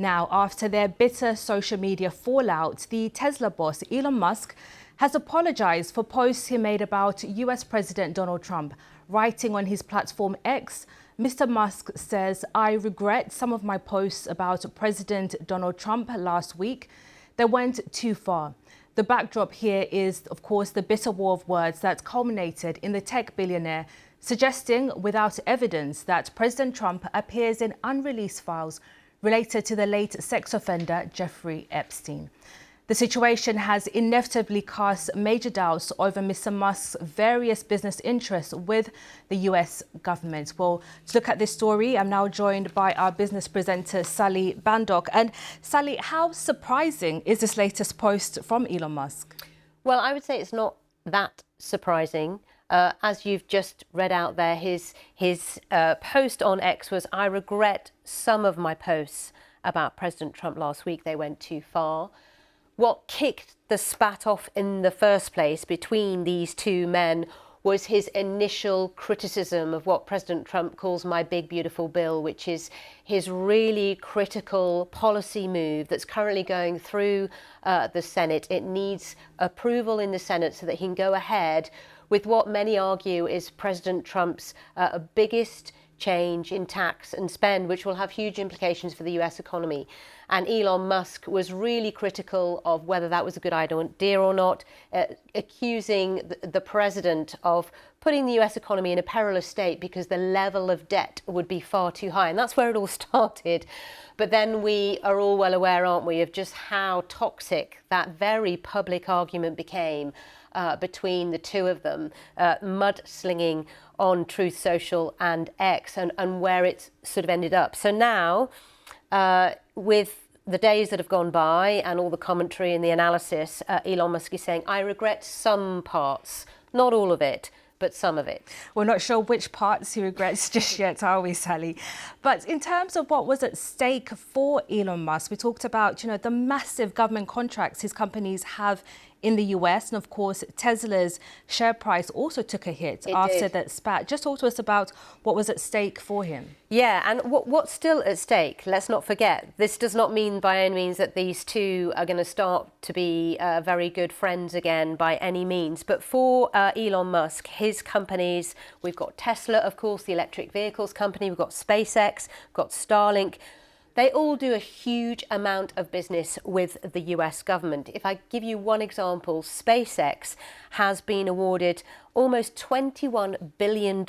Now, after their bitter social media fallout, the Tesla boss, Elon Musk, has apologized for posts he made about US President Donald Trump. Writing on his platform X, Mr. Musk says, "I regret some of my posts about President Donald Trump last week. They went too far." The backdrop here is, of course, the bitter war of words that culminated in the tech billionaire suggesting without evidence that President Trump appears in unreleased files related to the late sex offender Jeffrey Epstein. The situation has inevitably cast major doubts over Mr. Musk's various business interests with the US government. Well, to look at this story, I'm now joined by our business presenter, Sally Bandock. And Sally, how surprising is this latest post from Elon Musk? Well, I would say it's not that surprising. As you've just read out there, his post on X was, "I regret some of my posts about President Trump last week. They went too far." What kicked the spat off in the first place between these two men was his initial criticism of what President Trump calls "my big beautiful bill," which is his really critical policy move that's currently going through the Senate. It needs approval in the Senate so that he can go ahead with what many argue is President Trump's biggest change in tax and spend, which will have huge implications for the US economy. And Elon Musk was really critical of whether that was a good idea or not, accusing the president of putting the US economy in a perilous state because the level of debt would be far too high. And that's where it all started. But then we are all well aware, aren't we, of just how toxic that very public argument became between the two of them, mudslinging on Truth Social and X, and where it's sort of ended up. So now, with the days that have gone by and all the commentary and the analysis, Elon Musk is saying, "I regret some parts, not all of it, but some of it." We're not sure which parts he regrets just yet, are we, Sally? But in terms of what was at stake for Elon Musk, we talked about, the massive government contracts his companies have in the US. And of course, Tesla's share price also took a hit after that spat. Just talk to us about what was at stake for him. Yeah, and what's still at stake, let's not forget, this does not mean by any means that these two are going to start to be very good friends again by any means. But for Elon Musk, his companies, we've got Tesla, of course, the electric vehicles company, we've got SpaceX, we've got Starlink. They all do a huge amount of business with the US government. If I give you one example, SpaceX has been awarded almost $21 billion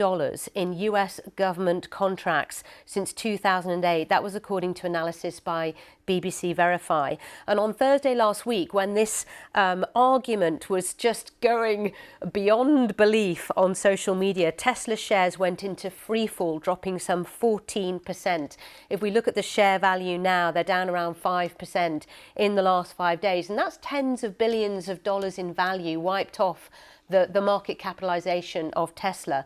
in US government contracts since 2008. That was according to analysis by BBC Verify. And on Thursday last week, when this argument was just going beyond belief on social media, Tesla shares went into freefall, dropping some 14%. If we look at the share value now, they're down around 5% in the last 5 days. And that's tens of billions of dollars in value wiped off the market capitalization of Tesla.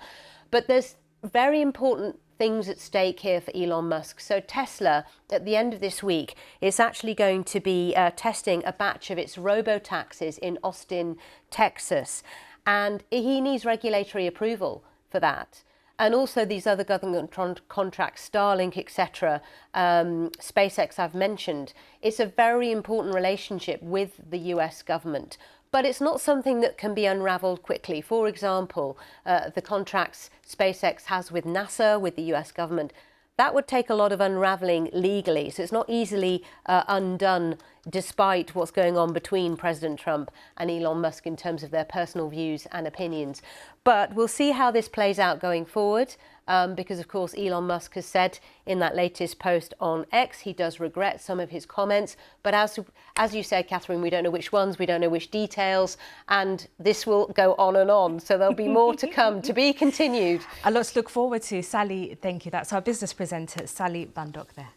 But there's very important things at stake here for Elon Musk. So Tesla, at the end of this week, is actually going to be testing a batch of its robo-taxis in Austin, Texas. And he needs regulatory approval for that. And also these other government contracts, Starlink, etc., SpaceX I've mentioned. It's a very important relationship with the US government. But it's not something that can be unravelled quickly. For example, the contracts SpaceX has with NASA, with the US government, that would take a lot of unravelling legally. So it's not easily undone, despite what's going on between President Trump and Elon Musk in terms of their personal views and opinions. But we'll see how this plays out going forward, because, of course, Elon Musk has said in that latest post on X, he does regret some of his comments. But as you said, Catherine, we don't know which ones, we don't know which details, and this will go on and on. So there'll be more to come, to be continued. A lot to look forward to. Sally, thank you. That's our business presenter, Sally Bandock there.